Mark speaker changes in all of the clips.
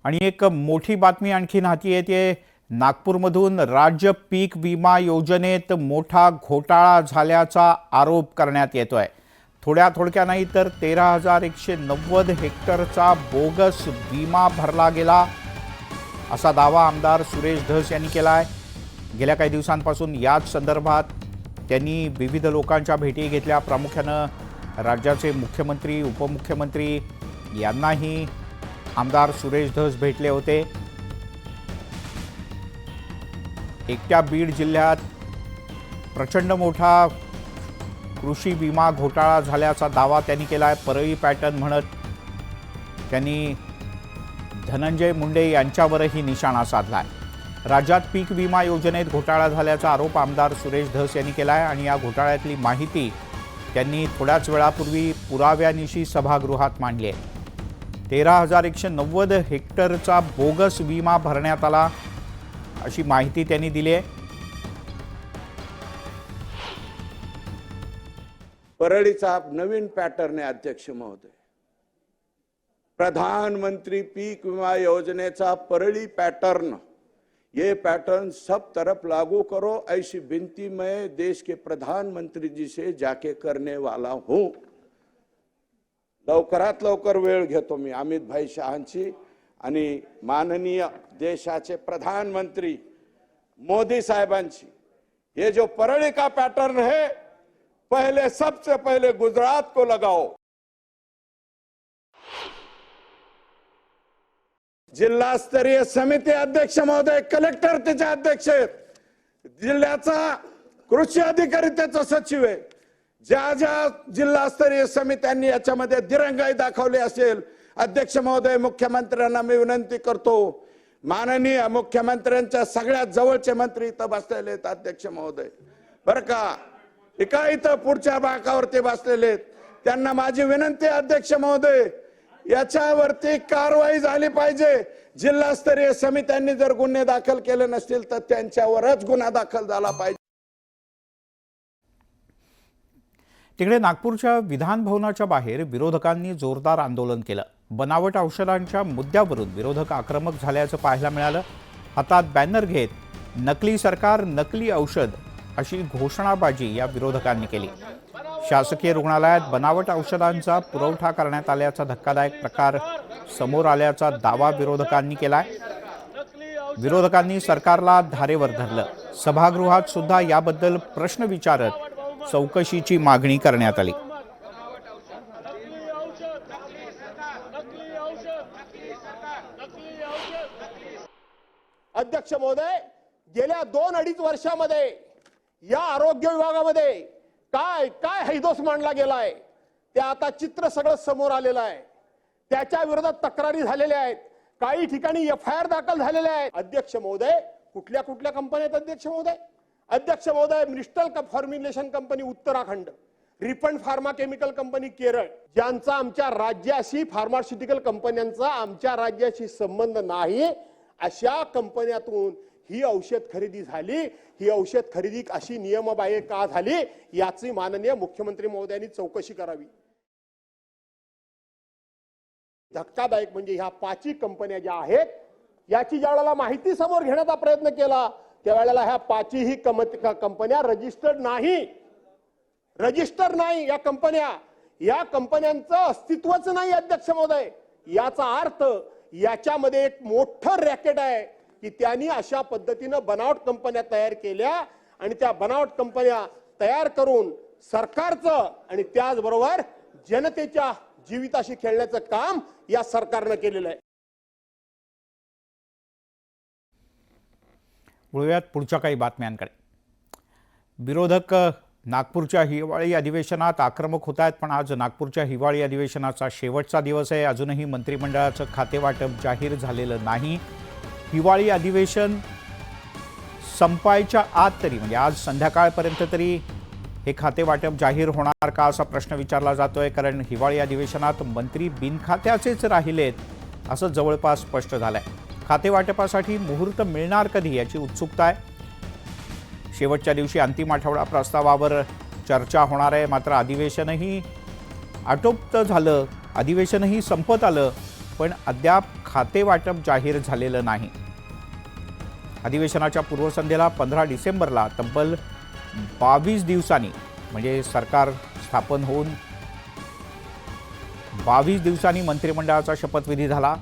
Speaker 1: आणि एक मोठी बातमी आणखीन हाती येते। नागपूरमधून राज्य पीक विमा योजनेत मोठा घोटाळा झाल्याचा आरोप करण्यात येतोय। थोडक्या नाही तर 13,190 हेक्टरचा बोगस विमा भरला गेला असा दावा आमदार सुरेश धस यांनी केला आहे। गेल्या काही दिवसांपासून याच संदर्भात त्यांनी विविध लोकांच्या भेटी घेतल्या। प्रामुख्याने राज्याचे मुख्यमंत्री, उपमुख्यमंत्री यांनाही आमदार सुरेश धस भेटले होते। एकट्या बीड जिल्ह्यात प्रचंड मोठा कृषी विमा घोटाळा झाल्याचा दावा त्यांनी केलाय। परळी पॅटर्न म्हणत त्यांनी धनंजय मुंडे यांच्यावरही निशाणा साधलाय। राज्यात पीक विमा योजनेत घोटाळा झाल्याचा आरोप आमदार सुरेश धस यांनी केलाय आणि या घोटाळ्यातली माहिती त्यांनी थोड्याच वेळापूर्वी पुराव्यानिशी सभागृहात मांडली आहे। 13,190 हेक्टरचा बोगस विमा भरण्यात आला अशी माहिती त्यांनी दिली आहे।
Speaker 2: परळीचा नवीन पॅटर्न है अध्यक्ष महोदय। प्रधानमंत्री पीक विमा योजनेचा परळी पैटर्न, ये पैटर्न सब तरफ लागू करो, ऐसी विनती मैं देश के प्रधानमंत्री जी से जाके करने वाला हूं। लवकरात लवकर वेळ घेतो मी अमित भाई शहांची आणि माननीय देशाचे प्रधानमंत्री मोदी साहेबांची। ये जो परळी का पैटर्न है, पहले सबसे पहले गुजरात को लगाओ। जिल्हा स्तरीय समिती अध्यक्ष महोदय, कलेक्टर त्याचे अध्यक्ष आहेत, जिल्ह्याचा कृषी अधिकारी त्याचा सचिव आहे। ज्या ज्या जिल्हास्तरीय समित्यांनी याच्यामध्ये दिरंगाई दाखवली असेल, अध्यक्ष महोदय मुख्यमंत्र्यांना मी विनंती करतो, माननीय मुख्यमंत्र्यांच्या सगळ्यात जवळचे मंत्री इथं बसलेले आहेत अध्यक्ष महोदय, बरं का, एका इथं पुढच्या बाकावरती बसलेले आहेत, त्यांना माझी विनंती अध्यक्ष महोदय, याच्यावरती कारवाई झाली पाहिजे। जिल्हास्तरीय समित्यांनी जर गुन्हे दाखल केले नसतील तर त्यांच्यावरच गुन्हा दाखल झाला पाहिजे।
Speaker 1: तिकडे नागपूरच्या विधान भवनाच्या बाहेर विरोधकांनी जोरदार आंदोलन केलं। बनावट औषधांच्या मुद्द्यावरून विरोधक आक्रमक झाल्याचं पाहायला मिळालं। हातात बॅनर घेत नकली सरकार, नकली औषध अशी घोषणाबाजी या विरोधकांनी केली। शासकीय रुग्णालयात बनावट औषधांचा पुरवठा करण्यात आल्याचा धक्कादायक प्रकार समोर आल्याचा दावा विरोधकांनी केलाय। विरोधकांनी सरकारला धारेवर धरलं। सभागृहात सुद्धा याबद्दल प्रश्न विचारत चौकशीची मागणी करण्यात आली।
Speaker 3: अध्यक्ष महोदय, गेल्या 2-2.5 वर्षामध्ये या आरोग्य विभागामध्ये काय काय हैदोस मांडला गेलाय ते आता चित्र सगळं समोर आलेलं आहे। त्याच्या विरोधात तक्रारी झालेल्या आहेत, काही ठिकाणी एफआयआर दाखल झालेल्या आहेत। अध्यक्ष महोदय, कुठल्या कुठल्या कंपन्या आहेत अध्यक्ष महोदय? अध्यक्ष महोदय, मिस्टल formulation company Uttarakhand, refund pharma chemical company Kerala, ज्यांचा आमच्या राज्याशी, फार्मास्युटिकल कंपन्यांचा आमच्या राज्याशी संबंध नाही, अशा कंपन्यातून ही औषध खरेदी झाली। ही औषध खरेदी अशी नियमबाह्य का झाली याची माननीय मुख्यमंत्री महोदयांनी चौकशी करावी। धक्कादायक म्हणजे ह्या 5 कंपन्या ज्या आहेत, याची ज्यावेळेला माहिती समोर घेण्याचा प्रयत्न केला त्यावेळेला ह्या 5ही कंपन्या रजिस्टर्ड नाही। या कंपन्यांचं अस्तित्वच नाही अध्यक्ष महोदय। याचा अर्थ याच्यामध्ये एक मोठं रॅकेट आहे की त्यांनी अशा पद्धतीनं बनावट कंपन्या तयार केल्या आणि त्या बनावट कंपन्या तयार करून सरकारचं आणि त्याचबरोबर जनतेच्या जीविताशी खेळण्याचं काम या सरकारनं केलेलं आहे।
Speaker 1: वळूयात पुढच्या काही बातम्यांकडे। विरोधक नागपूरच्या हिवाळी अधिवेशनात आक्रमक होत आहेत, पण आज नागपूरच्या हिवाळी अधिवेशनाचा शेवटचा दिवस आहे। अजूनही मंत्रिमंडळाचं खातेवाटप जाहीर झालेलं नाही। हिवाळी अधिवेशन संपायच्या आत तरी, म्हणजे आज संध्याकाळपर्यंत तरी हे खातेवाटप जाहीर होणार का असा प्रश्न विचारला जातोय, कारण हिवाळी अधिवेशनात मंत्री बिनखात्याचेच राहिलेत असं जवळपास स्पष्ट झालंय। खातेवाटपासाठी मुहूर्त मिळणार कधी याची उत्सुकता आहे। शेवटच्या दिवशी अंतिम आठवडा प्रस्तावावर चर्चा होणार आहे, मात्र अधिवेशनही आटोपत झालं, अधिवेशनही संपत आलं, पण अद्याप खाते वाटप जाहीर झालेलं नाही. अधिवेशनाच्या पूर्वसंध्येला 15 डिसेंबरला तब्बल 22 दिवसांनी म्हणजे सरकार स्थापन होऊन 22 दिवसांनी मंत्रिमंडळाचा शपथविधी झाला.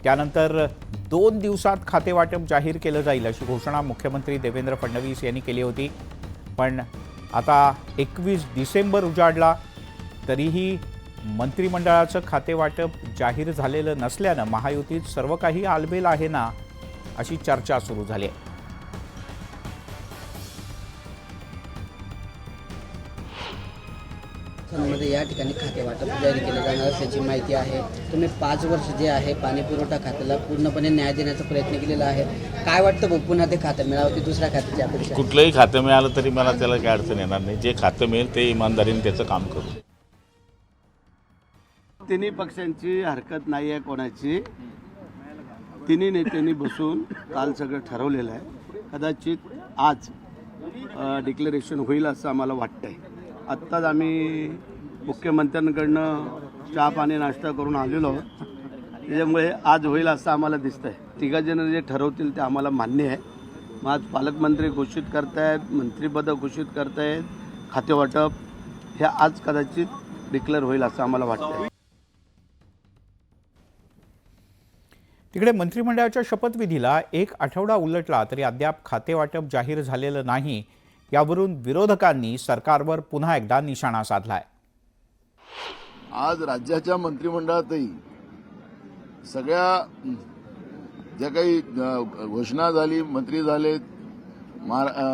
Speaker 1: त्यानंतर 2 दिवसात खाते वाटप जाहीर केलं जाईल अशी घोषणा मुख्यमंत्री देवेंद्र फडणवीस यांनी केली होती. पण आता 21 डिसेंबर उजाडला तरीही मंत्रिमंडळाचं खाते वाटप जाहीर झालेलं नसल्यानं महायुतीत सर्व काही आलबेल आहे ना अशी चर्चा सुरू झाली आहे.
Speaker 4: मध्ये या ठिकाणी खाते वाटप जाहीर केलं जाणार असल्याची माहिती आहे. तुम्ही 5 वर्ष जे आहे पाणी पुरवठा खात्याला पूर्णपणे न्याय देण्याचा प्रयत्न केलेला आहे. काय वाटतं भाऊ, पुन्हा ते खातं मिळावं की दुसऱ्या खात्याची अपेक्षा?
Speaker 5: कुठलंही खातं मिळालं तरी मला त्याला काही अडचण येणार नाही. जे खातं मिळेल ते इमानदारीने त्याचं काम करू.
Speaker 6: तिन्ही पक्षांची हरकत नाही आहे कोणाची. तिन्ही नेत्यांनी बसून काल सगळं ठरवलेलं आहे. कदाचित आज डिक्लेरेशन होईल असं आम्हाला वाटतंय. आत्ताच आम्ही मुख्यमंत्र्यांकडनं चहा पाणी नाश्ता करून आलेलो आहोत. त्याच्यामुळे आज होईल असं आम्हाला दिसतंय. तिघाजणं जे ठरवतील ते आम्हाला मान्य आहे. मग आज पालकमंत्री घोषित करतायत, मंत्रिपदं घोषित करतायत, खातेवाटप हे आज कदाचित डिक्लेअर होईल असं आम्हाला वाटतंय.
Speaker 1: तिकडे मंत्रिमंडळाच्या शपथविधीला 1 आठवडा उलटला तरी अद्याप खाते वाटप जाहीर झालेलं नाही. यावरून विरोधकांनी सरकारवर पुन्हा एकदा निशाणा साधलाय.
Speaker 7: आज राज्याच्या मंत्रिमंडळातही सगळ्या ज्या काही घोषणा झाली, मंत्री झालेत,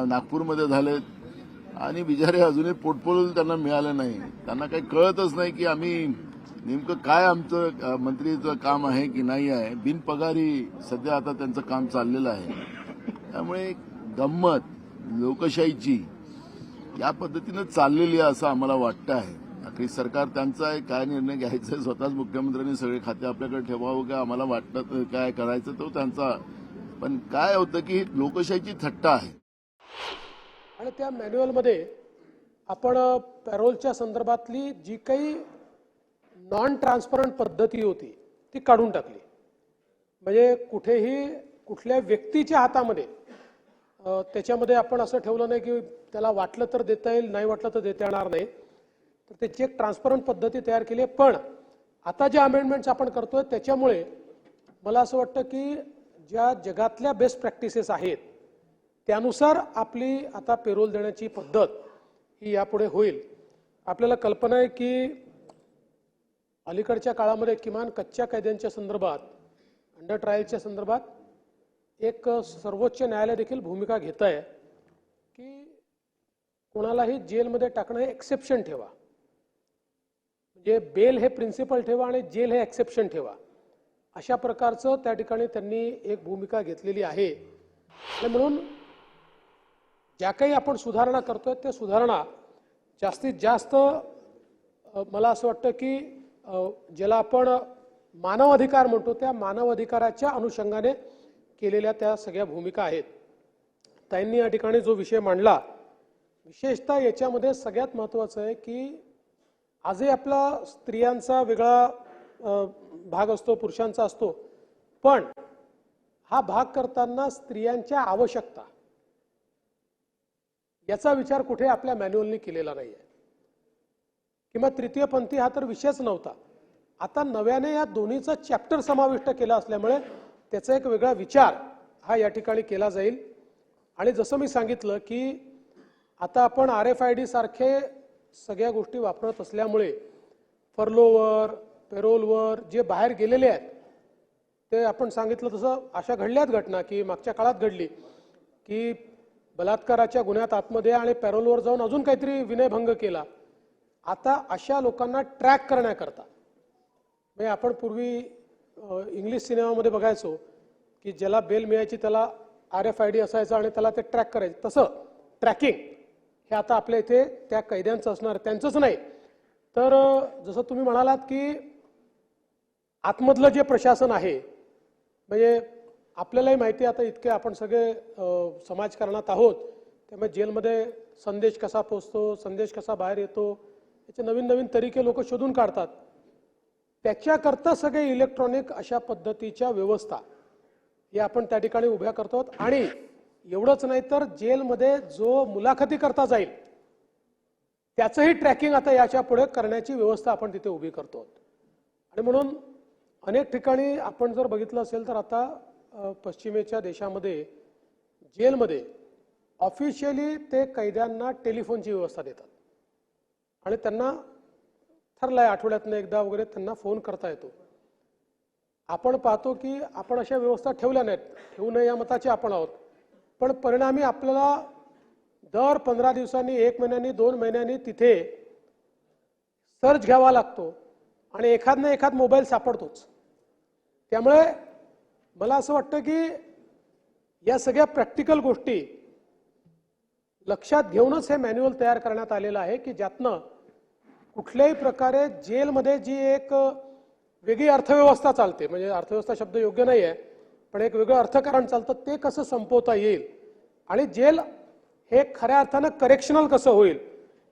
Speaker 7: नागपूरमध्ये झालेत आणि बिचारे अजूनही पोटपोल त्यांना मिळालं नाही. त्यांना काही कळतच नाही की आम्ही नेमकं काय आमचं मंत्रीचं काम आहे की नाही आहे. बिनपगारी सध्या आता त्यांचं काम चाललेलं आहे. त्यामुळे गंमत लोकशाहीची या पद्धतीनं चाललेली आहे असं आम्हाला वाटतं आहे. अखेर सरकार त्यांचा आहे, काय निर्णय घ्यायचा आहे. स्वतःच मुख्यमंत्र्यांनी सगळे खाते आपल्याकडे ठेवावं का आम्हाला वाटतं काय करायचं तो त्यांचा. पण काय होतं की लोकशाहीची थट्टा आहे.
Speaker 8: आणि त्या मॅन्युअलमध्ये आपण पॅरोलच्या संदर्भातली जी काही नॉन ट्रान्सपरंट पद्धती होती ती काढून टाकली. म्हणजे कुठेही कुठल्या व्यक्तीच्या हातामध्ये त्याच्यामध्ये आपण असं ठेवलं नाही की त्याला वाटलं तर देता येईल, नाही वाटलं तर देता येणार नाही. तर त्याची एक ट्रान्सपरंट पद्धती तयार केली आहे. पण आता ज्या अमेंडमेंट्स आपण करतोय त्याच्यामुळे मला असं वाटतं की ज्या जगातल्या बेस्ट प्रॅक्टिसेस आहेत त्यानुसार आपली आता पेरोल देण्याची पद्धत ही यापुढे होईल. आपल्याला कल्पना आहे की अलीकडच्या काळामध्ये किमान कच्च्या कैद्यांच्या संदर्भात, अंडर ट्रायलच्या संदर्भात एक सर्वोच्च न्यायालय देखील भूमिका घेत आहे की कोणालाही जेलमध्ये टाकणं हे एक्सेप्शन ठेवा. म्हणजे बेल हे प्रिन्सिपल ठेवा आणि जेल हे एक्सेप्शन ठेवा. अशा प्रकारचं त्या ठिकाणी त्यांनी एक भूमिका घेतलेली आहे. आणि म्हणून ज्या काही आपण सुधारणा करतोय त्या सुधारणा जास्तीत जास्त मला असं वाटतं की ज्याला आपण मानवाधिकार म्हणतो त्या मानवाधिकाराच्या अनुषंगाने केलेल्या त्या सगळ्या भूमिका आहेत. त्यांनी या ठिकाणी जो विषय मांडला विशेषतः याच्यामध्ये सगळ्यात महत्त्वाचं आहे की आजही आपला स्त्रियांचा वेगळा भाग असतो, पुरुषांचा असतो. पण हा भाग करताना स्त्रियांच्या आवश्यकता याचा विचार कुठे आपल्या मॅन्युअलनी केलेला नाही आहे. किंवा तृतीयपंथी हा तर विषयच नव्हता. आता नव्याने या दोन्हीचा चॅप्टर समाविष्ट केला असल्यामुळे त्याचा एक वेगळा विचार हा या ठिकाणी केला जाईल. आणि जसं मी सांगितलं की आता आपण RFID सारखे सगळ्या गोष्टी वापरत असल्यामुळे फर्लोवर, पेरोलवर जे बाहेर गेलेले आहेत ते आपण सांगितलं तसं अशा घडल्यात घटना की मागच्या काळात घडली की बलात्काराच्या गुन्ह्यात आतमध्ये आणि पॅरोलवर जाऊन अजून काहीतरी विनयभंग केला. आता अशा लोकांना ट्रॅक करण्याकरता म्हणजे आपण पूर्वी इंग्लिश सिनेमामध्ये बघायचो की ज्याला बेल मिळायची त्याला RFID असायचं आणि त्याला ते ट्रॅक करायचं. तसं ट्रॅकिंग हे आता आपल्या इथे त्या कैद्यांचं असणार, त्यांचंच नाही. तर जसं तुम्ही म्हणालात की आतमधलं जे प्रशासन आहे म्हणजे आपल्यालाही माहिती आता इतके आपण सगळे समाजकारणात आहोत त्यामुळे जेलमध्ये संदेश कसा पोचतो, संदेश कसा बाहेर येतो याचे नवीन नवीन तरीके लोक शोधून काढतात. त्याच्याकरता सगळे इलेक्ट्रॉनिक अशा पद्धतीच्या व्यवस्था हे आपण त्या ठिकाणी उभ्या करतो आणि एवढंच नाही तर जेलमध्ये जो मुलाखती करता जाईल त्याचंही ट्रॅकिंग आता याच्या पुढे करण्याची व्यवस्था आपण तिथे उभी करतो. आणि म्हणून अनेक ठिकाणी आपण जर बघितलं असेल तर आता पश्चिमेच्या देशामध्ये जेलमध्ये ऑफिशियली ते कैद्यांना टेलिफोनची व्यवस्था देतात आणि त्यांना ठरलंय आठवड्यातनं एकदा वगैरे त्यांना फोन करता येतो. आपण पाहतो की आपण अशा व्यवस्था ठेवल्या नाहीत, ठेवू नये या मताचे आपण आहोत, पण परिणामी आपल्याला दर 15 दिवसांनी 1 महिन्यानी 2 महिन्यांनी तिथे सर्च घ्यावा लागतो आणि एखाद ना एखाद मोबाईल सापडतोच. त्यामुळे मला असं वाटतं की या सगळ्या प्रॅक्टिकल गोष्टी लक्षात घेऊनच हे मॅन्युअल तयार करण्यात आलेलं आहे की ज्यातनं कुठल्याही प्रकारे जेलमध्ये जी एक वेगळी अर्थव्यवस्था चालते, म्हणजे अर्थव्यवस्था शब्द योग्य नाही आहे, पण एक वेगळं अर्थकारण चालतं, ते कसं संपवता येईल आणि जेल हे खऱ्या अर्थानं करेक्शनल कसं होईल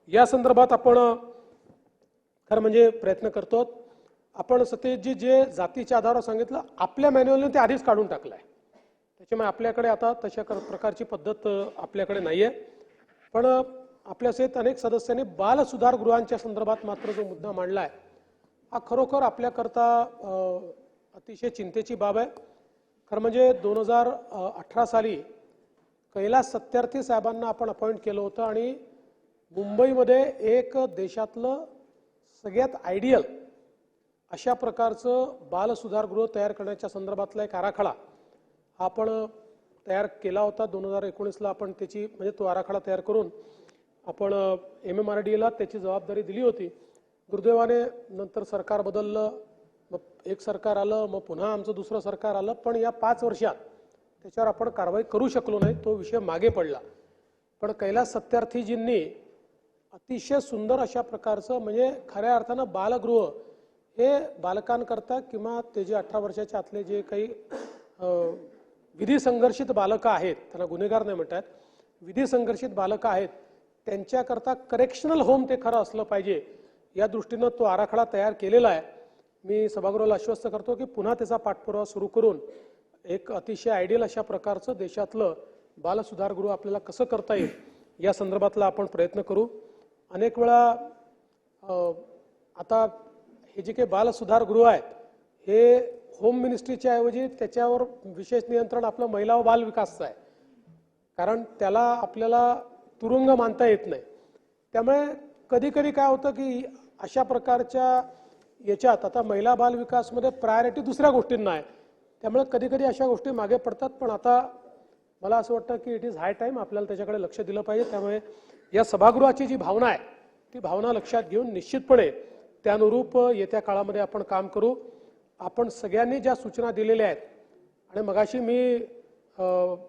Speaker 8: या संदर्भात आपण खरं म्हणजे प्रयत्न करतो. आपण सतीशजी जे जातीच्या आधारावर सांगितलं, आपल्या मॅन्युअलने ते आधीच काढून टाकलं आहे, त्याच्यामुळे आपल्याकडे आता तशा प्रकारची पद्धत आपल्याकडे नाही आहे. पण आपल्या सहित अनेक सदस्यांनी बाल सुधारगृहांच्या संदर्भात मात्र जो मुद्दा मांडला आहे हा खरोखर आपल्याकरता अतिशय चिंतेची बाब आहे. खरं म्हणजे 2018 साली कैलास सत्यार्थी साहेबांना आपण अपॉइंट केलं होतं आणि मुंबईमध्ये एक देशातलं सगळ्यात आयडियल अशा प्रकारचं बाल सुधारगृह तयार करण्याच्या संदर्भातला एक आराखडा हा आपण तयार केला होता. 2019ला आपण त्याची म्हणजे तो आराखडा तयार करून आपण MMRDAला त्याची जबाबदारी दिली होती. दुर्दैवाने नंतर सरकार बदललं, मग एक सरकार आलं, मग पुन्हा आमचं दुसरं सरकार आलं, पण या 5 वर्षात त्याच्यावर आपण कारवाई करू शकलो नाही, तो विषय मागे पडला. पण कैलास सत्यार्थीजींनी अतिशय सुंदर अशा प्रकारचं म्हणजे खऱ्या अर्थानं बालगृह हे बालकांकरता किंवा ते जे 18 वर्षाच्या आतले जे काही विधी संघर्षित बालकं आहेत, त्यांना गुन्हेगार नाही म्हणतात, विधी संघर्षित बालकं आहेत, त्यांच्याकरता करेक्शनल होम ते खरं असलं पाहिजे या दृष्टीनं तो आराखडा तयार केलेला आहे. मी सभागृहाला आश्वस्त करतो की पुन्हा त्याचा पाठपुरावा सुरू करून एक अतिशय आयडियल अशा प्रकारचं देशातलं बालसुधारगृह आपल्याला कसं करता येईल या संदर्भातला आपण प्रयत्न करू. अनेक वेळा आता हे जे काही बालसुधारगृह आहेत हे होम मिनिस्ट्रीच्या ऐवजी त्याच्यावर विशेष नियंत्रण आपलं महिला व बाल विकासचं आहे, कारण त्याला आपल्याला तुरुंग मानता येत नाही. त्यामुळे कधी कधी काय होतं की अशा प्रकारच्या याच्यात आता महिला बाल विकासमध्ये प्रायोरिटी दुसऱ्या गोष्टींना आहे, त्यामुळे कधी कधी अशा गोष्टी मागे पडतात. पण आता मला असं वाटतं की इट इज हाय टाईम आपल्याला त्याच्याकडे लक्ष दिलं पाहिजे. त्यामुळे या सभागृहाची जी भावना आहे ती भावना लक्षात घेऊन निश्चितपणे त्यानुरूप येत्या काळामध्ये आपण काम करू. आपण सगळ्यांनी ज्या सूचना दिलेल्या आहेत आणि मगाशी मी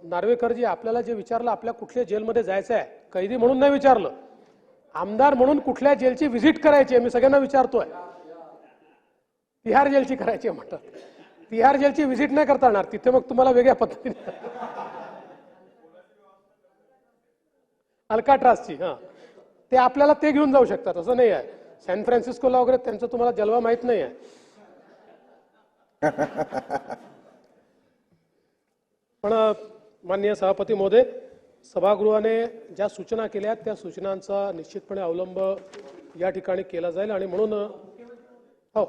Speaker 8: नार्वेकरजी आपल्याला जे विचारलं आपल्या कुठल्या जेलमध्ये जायचं आहे, कैदी म्हणून नाही विचारलं, आमदार म्हणून कुठल्या जेलची व्हिजिट करायची आहे मी सगळ्यांना विचारतोय. तिहार जेलची करायची आहे म्हणतात. तिहार जेलची व्हिजिट नाही करता येणार, तिथे मग तुम्हाला वेगळ्या पद्धतीने अल्काट्रासची ते आपल्याला ते घेऊन जाऊ शकतात असं नाही आहे. सॅन फ्रान्सिस्कोला वगैरे त्यांचं तुम्हाला जलवा माहित नाही आहे. पण माननीय सभापती महोदय, सभागृहाने ज्या सूचना केल्या त्या सूचनांचा निश्चितपणे अवलंब या ठिकाणी केला जाईल आणि म्हणून हो